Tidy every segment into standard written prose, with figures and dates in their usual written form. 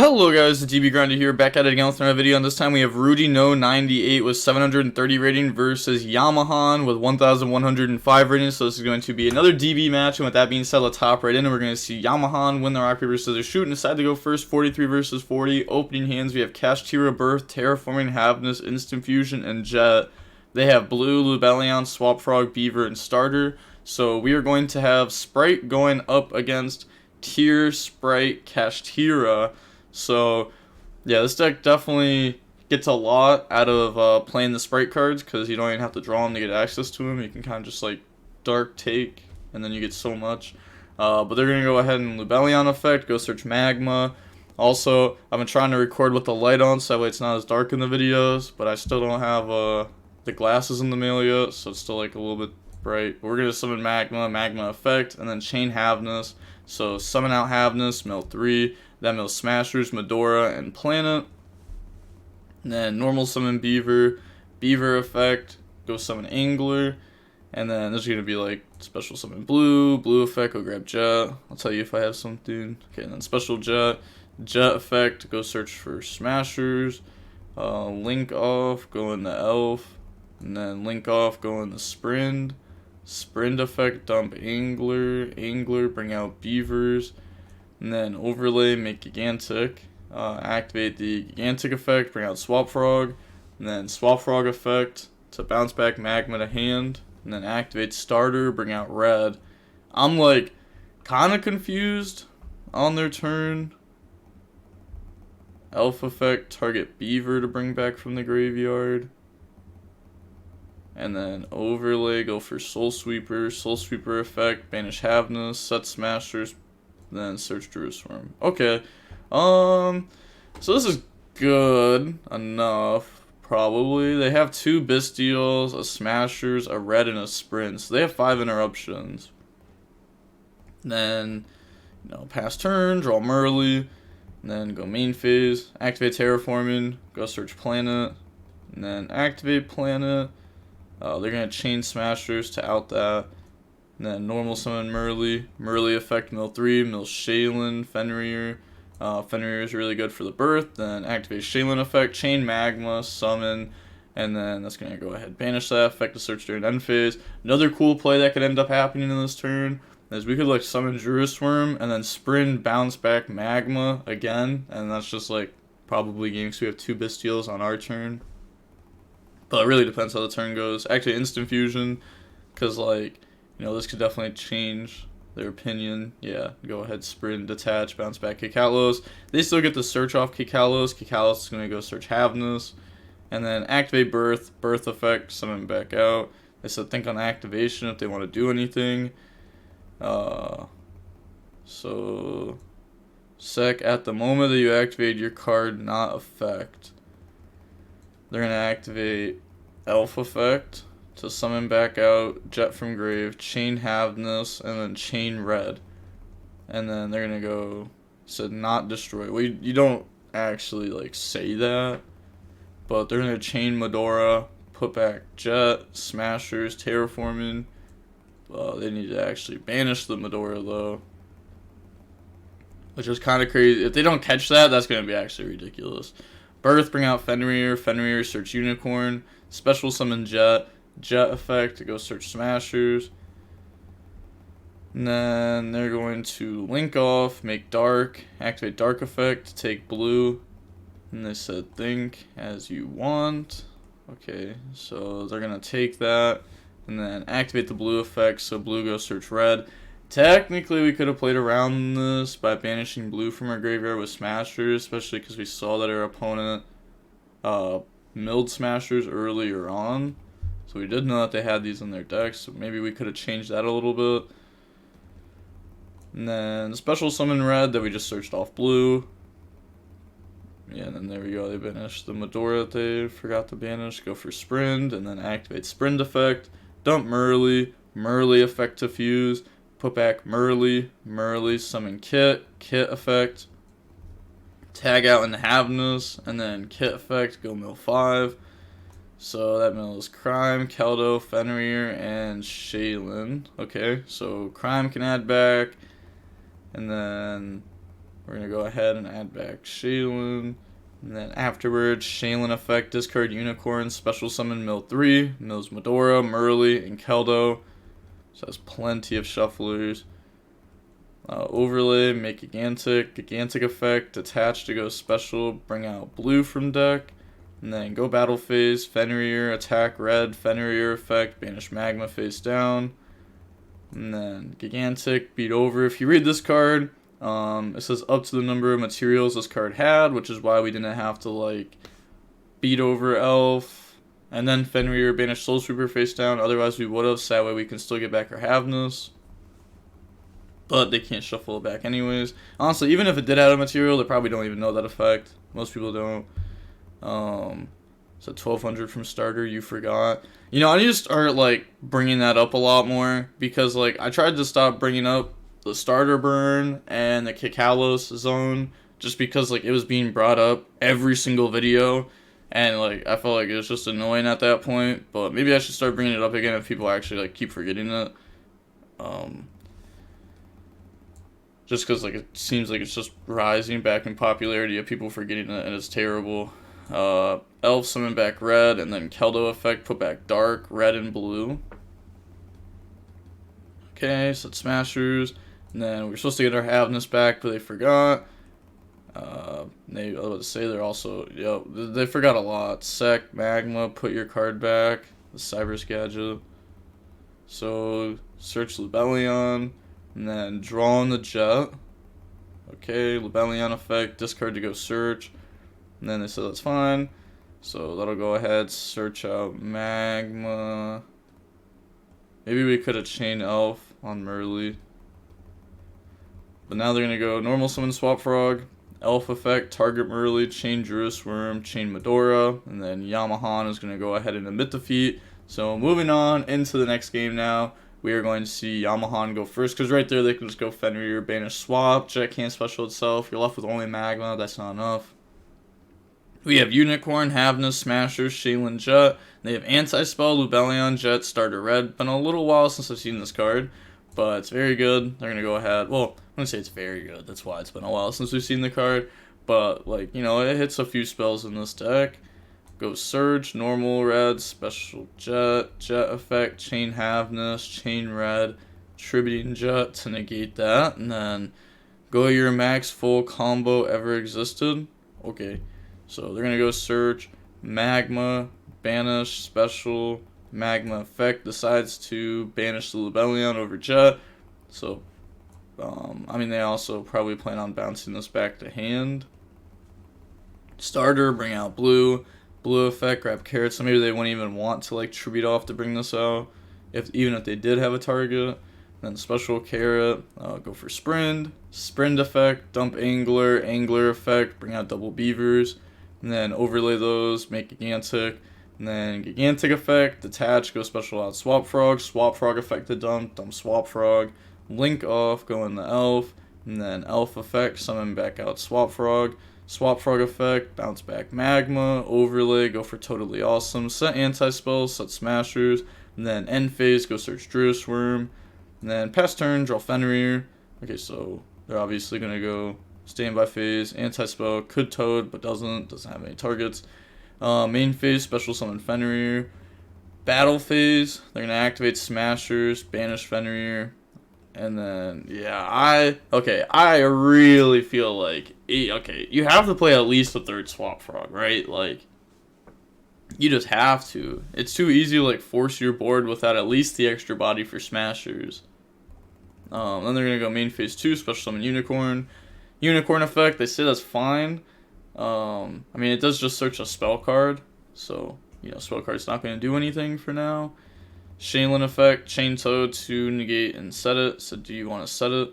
Hello guys, the DB Grinder here, back at it again with another video, and this time we have YuGiOh 98 with 730 rating versus Yamahan with 1105 rating, so this is going to be another DB match, and with that being said, let's hop right in, and we're going to see Yamahan win the rock, paper, scissors, shoot, and decide to go first, 43 versus 40. Opening hands, we have Kashtira, Birth, Terraforming, Happiness, Instant Fusion, and Jet. They have Blue, Lubellion, Swap Frog, Beaver, and Starter, so we are going to have Spright going up against Tier, Spright, Kashtira. So, yeah, this deck definitely gets a lot out of playing the Spright cards, because you don't even have to draw them to get access to them. You can kind of just, like, Dark Take, and then you get so much. But they're going to go ahead and Lubellion effect, go search Magma. Also, I've been trying to record with the light on, so that way it's not as dark in the videos, but I still don't have the glasses in the mail yet, so it's still, like, a little bit bright. But we're going to summon Magma effect, and then chain Havenus. So, summon out Havenus, mill 3. That mills Smashers, Medora, and Planet. And then normal summon Beaver, Beaver effect, go summon Angler. And then there's going to be like special summon Blue, Blue effect, go grab Jet. I'll tell you if I have something. Okay, and then special Jet, Jet effect, go search for Smashers. Link off, go into Elf. And then link off, go into Sprint. Sprint effect, dump Angler. Angler, bring out Beavers. And then overlay, make Gigantic, activate the Gigantic effect, bring out Swap Frog, and then Swap Frog effect to bounce back Magma to hand, and then activate Starter, bring out Red. I'm like kind of confused on their turn. Elf effect, target Beaver to bring back from the graveyard. And then overlay, go for Soul Sweeper effect, banish Havenus, set Smashers, then search Jerusalem. Okay. So this is good enough, probably. They have 2 Bestials, a Smashers, a Red, and a Sprint. So they have 5 interruptions. Then, pass turn, draw Merly, and then go main phase, activate Terraforming, go search Planet, and then activate Planet. They're going to chain Smashers to out that. And then normal summon Merly, Merly effect mill 3, mill Shaylin, Fenrir. Fenrir is really good for the birth. Then activate Shaylin effect, chain Magma, summon, and then that's gonna go ahead banish that effect to search during end phase. Another cool play that could end up happening in this turn is we could like summon Jerusalem and then sprint bounce back Magma again, and that's just like probably games we have 2 Bestials on our turn. But it really depends how the turn goes. Actually, instant fusion, because like. This could definitely change their opinion. Yeah, go ahead, sprint, detach, bounce back Kikalos. They still get the search off Kikalos. Kikalos is going to go search Havenus. And then activate Birth, Birth effect, summon back out. They said think on activation if they want to do anything. So, at the moment that you activate your card, not effect, they're going to activate Elf effect to summon back out Jet from grave, chain Havenus, and then chain Red. And then they're gonna go not destroy. Well, you don't actually like say that, but they're gonna chain Medora, put back Jet, Smashers, Terraforming. They need to actually banish the Medora though, which is kind of crazy. If they don't catch that, that's gonna be actually ridiculous. Birth, bring out Fenrir, Fenrir, search Unicorn, special summon Jet. Jet effect to go search Smashers. And then they're going to link off, make Dark, activate Dark effect to take Blue. And they said think as you want. Okay, so they're going to take that and then activate the Blue effect, so Blue goes search Red. Technically, we could have played around this by banishing Blue from our graveyard with Smashers, especially because we saw that our opponent milled Smashers earlier on. So we did know that they had these in their decks, so maybe we could have changed that a little bit. And then special summon Red that we just searched off Blue. Yeah, and then there we go, they banished the Medora that they forgot to banish. Go for Sprint, and then activate Sprint effect. Dump Merly, Merly effect to fuse. Put back Merly, Merly summon Kit, Kit effect. Tag out in Havenus, and then Kit effect, go mill 5. So that mills Crime, Keldo, Fenrir, and Shaylin. Okay, so Crime can add back. And then we're going to go ahead and add back Shaylin. And then afterwards, Shaylin effect, discard Unicorn, special summon Mill 3, Mills Medora, Murley, and Keldo. So that's plenty of shufflers. Overlay, make Gigantic effect, attach to go special, bring out blue from deck. And then go battle phase, Fenrir, attack red, Fenrir effect, banish Magma face down. And then Gigantic, beat over. If you read this card, it says up to the number of materials this card had, which is why we didn't have to like beat over Elf and then Fenrir, banish Soul Sweeper face down. Otherwise we would have, so that way we can still get back our Havness. But they can't shuffle it back anyways. Honestly, even if it did have a material, they probably don't even know that effect. Most people don't. So 1200 from starter, you forgot. You know, I need to start like bringing that up a lot more, because like I tried to stop bringing up the starter burn and the Kikalos zone just because like it was being brought up every single video, and like I felt like it was just annoying at that point. But maybe I should start bringing it up again if people actually like keep forgetting it. Just because like it seems like it's just rising back in popularity of people forgetting it, and it's terrible. Elf summon back red, and then Keldo effect put back dark, red and blue. Okay, so it's Smashers, and then we're supposed to get our Havness back, but they forgot. I was about to say they're also, they forgot a lot. Sec, Magma, put your card back. The Cyber's Gadget. So search Lebellion, and then draw on the Jet. Okay, Lebellion effect, discard to go search. And then they said that's fine. So that'll go ahead, search out Magma. Maybe we could have chained Elf on Murley. But now they're going to go normal summon Swap Frog, Elf effect, target Murley, chain Druis Worm, chain Medora, and then Yamahan is going to go ahead and admit defeat. So moving on into the next game now, we are going to see Yamahan go first, because right there they can just go Fenrir, banish swap, Jet can't special itself, you're left with only Magma, that's not enough. We have Unicorn, Havness, Smashers, Shaylin, Jet. They have Anti-Spell, Lebellion, Jet, Starter Red. Been a little while since I've seen this card, but it's very good. They're going to go ahead. Well, I'm going to say it's very good. That's why it's been a while since we've seen the card. But, like, you know, it hits a few spells in this deck. Go Surge, Normal Red, Special Jet, Jet Effect, Chain Havness, Chain Red, Tributing Jet to negate that. And then go your max full combo ever existed. Okay. So they're going to go search, Magma, banish, special, Magma effect, decides to banish the Lebellion over Jet. So, I mean, they also probably plan on bouncing this back to hand. Starter, bring out blue. Blue effect, grab carrots. So maybe they wouldn't even want to, like, tribute off to bring this out, even if they did have a target. Then special carrot, go for Sprint. Sprint effect, dump Angler. Angler effect, bring out double Beavers. And then overlay those, make Gigantic. And then Gigantic effect, detach, go special out Swap Frog. Swap Frog effect to dump Swap Frog. Link off, go in the Elf. And then Elf effect, summon back out Swap Frog. Swap Frog effect, bounce back Magma. Overlay, go for Totally Awesome. Set anti-spells, set Smashers. And then end phase, go search Druis Worm. And then pass turn, draw Fenrir. Okay, so they're obviously going to go standby phase, anti-spell, could Toad, but doesn't have any targets. Main phase, special summon Fenrir. Battle phase, they're going to activate Smashers, banish Fenrir. And then, yeah, I really feel like, you have to play at least a third Swap Frog, right? Like, you just have to. It's too easy to, like, force your board without at least the extra body for Smashers. Then they're going to go main phase 2, special summon Unicorn. Unicorn effect, they say that's fine. I mean, it does just search a spell card, so, you know, spell card's not going to do anything for now. Shaylin effect, chain Toad to negate and set it. So do you want to set it?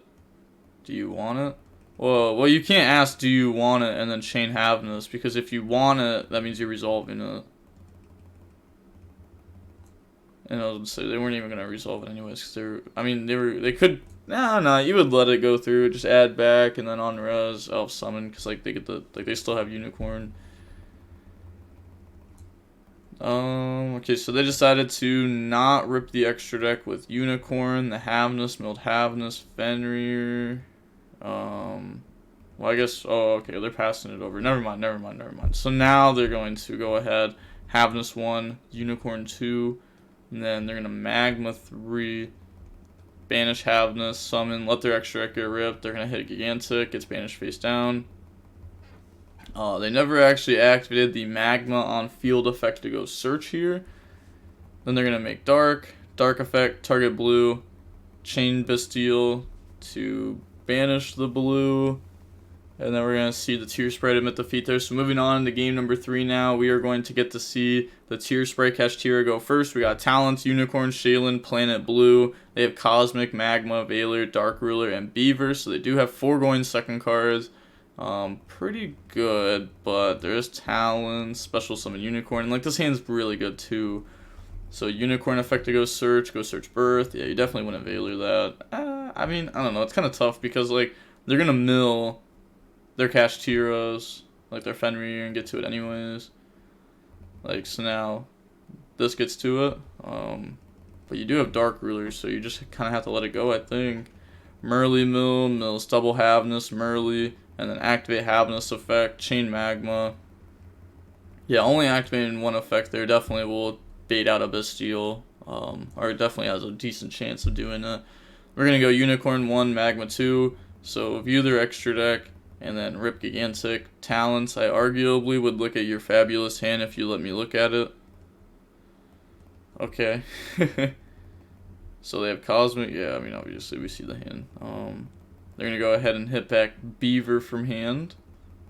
Do you want it? Well, you can't ask do you want it and then chain Havness, because if you want it, that means you're resolving it. And I would say they weren't even going to resolve it anyways, because they could. Nah, you would let it go through, just add back, and then on res, Elf summon, because like they still have Unicorn. Okay, so they decided to not rip the extra deck with Unicorn, the Havness, milled Havness, Fenrir. Well, I guess, oh, okay, they're passing it over. Never mind. So now they're going to go ahead, Havnus 1, Unicorn 2, and then they're going to Magma 3, banish Havnus, summon, let their extra deck get ripped. They're going to hit Gigantic, gets banished face down. They never actually activated the Magma on field effect to go search here. Then they're going to make Dark effect, target blue, chain Bestial to banish the blue. And then we're going to see the Tear Spright admit defeat there. So moving on to game number 3 now, we are going to get to see the Tear Spright Kashtira go first. We got Talents, Unicorn, Shaylin, Planet Blue. They have Cosmic, Magma, Veiler, Dark Ruler, and Beaver. So they do have 4 going second cards. Pretty good, but there's Talents, Special Summon Unicorn. And like this hand's really good too. So Unicorn effect to go search Birth. Yeah, you definitely wouldn't Veiler that. I mean, I don't know. It's kind of tough because like they're going to mill their Kashtiras, like their Fenrir, and get to it anyways. Like, so now this gets to it. But you do have Dark Rulers, so you just kind of have to let it go, I think. Merly mills double Havnus, Merly, and then activate Havnus effect, chain Magma. Yeah, only activating one effect there definitely will bait out a Bestial, or it definitely has a decent chance of doing it. We're going to go Unicorn 1, Magma 2, so view their extra deck, and then rip Gigantic. Talents, I arguably would look at your fabulous hand if you let me look at it. Okay. So they have Cosmic. Yeah, I mean, obviously we see the hand. They're going to go ahead and hit back Beaver from hand.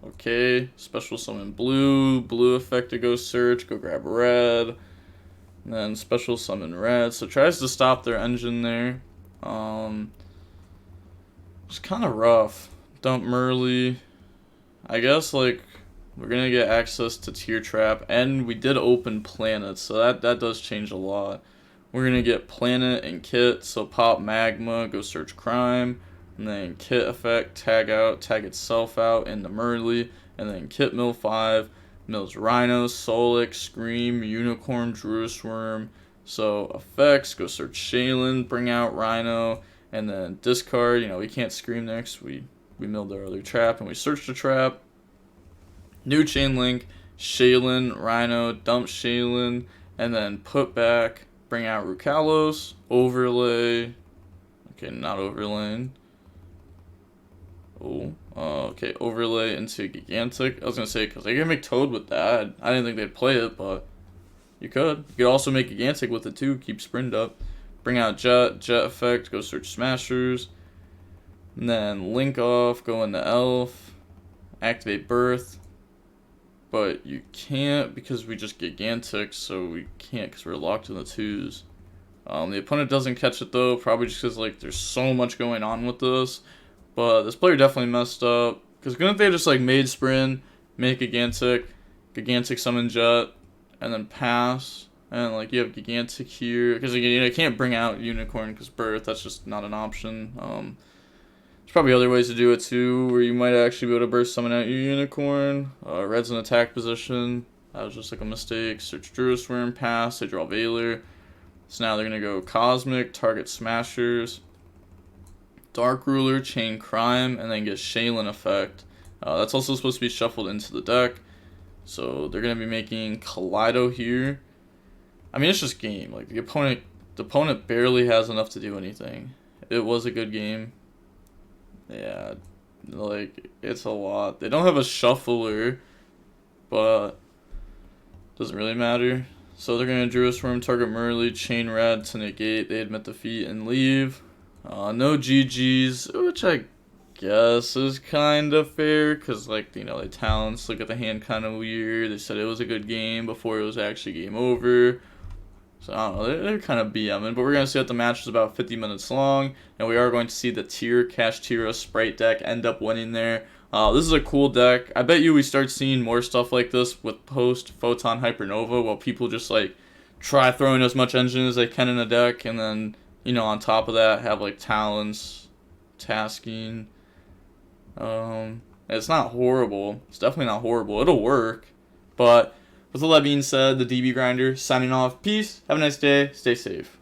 Okay. Special Summon Blue. Blue effect to go search. Go grab Red. And then Special Summon Red. So tries to stop their engine there. It's kind of rough. Dump Merly. I guess, like, we're going to get access to Tear Trap, and we did open Planet, so that does change a lot. We're going to get Planet and Kit, so pop Magma, go search Crime, and then Kit effect, tag itself out into Merly, and then Kit mill 5, mills Rhino, Solic, Scream, Unicorn, Druid Worm. So effects, go search Shaylin, bring out Rhino, and then discard. You know, we can't Scream next, we milled our other trap, and we searched the trap. New chain link, Shaylin, Rhino, dump Shaylin, and then put back, bring out Rukalos, overlay. Okay, not overlaying. Okay, overlay into Gigantic. I was gonna say, because they can make Toad with that. I didn't think they'd play it, but you could. You could also make Gigantic with it too, keep Sprint up. Bring out Jet effect, go search Smashers. And then link off, go into Elf, activate Birth, but you can't because we just Gigantic, so we can't because we're locked in the 2s. The opponent doesn't catch it though, probably just because like there's so much going on with this. But this player definitely messed up because couldn't they just like made Sprint, make Gigantic summon Jet, and then pass, and like you have Gigantic here because again you can't bring out Unicorn because Birth, that's just not an option. There's probably other ways to do it too, where you might actually be able to burst summon out your Unicorn. Red's in attack position. That was just like a mistake. Search Druid Worm, pass, they draw Veiler. So now they're going to go Cosmic, target Smashers, Dark Ruler, chain Crime, and then get Shaylin effect. That's also supposed to be shuffled into the deck. So they're going to be making Kaleido here. I mean, it's just game. Like the opponent barely has enough to do anything. It was a good game. Yeah, like, it's a lot. They don't have a shuffler, but doesn't really matter. So they're going to Druid Swarm, target Merly, chain Red to negate. They admit defeat and leave. No GGs, which I guess is kind of fair, because, like, you know, they Talents look at the hand kind of weird. They said it was a good game before it was actually game over. So, I don't know, they're kind of BMing, but we're going to see that the match is about 50 minutes long, and we are going to see the Kashtira Spright deck end up winning there. This is a cool deck. I bet you we start seeing more stuff like this with post-Photon Hypernova, while people just, like, try throwing as much engine as they can in a deck, and then, you know, on top of that, have, like, Talents, Tasking. It's not horrible. It's definitely not horrible. It'll work, but with all that being said, the DB Grinder signing off. Peace. Have a nice day. Stay safe.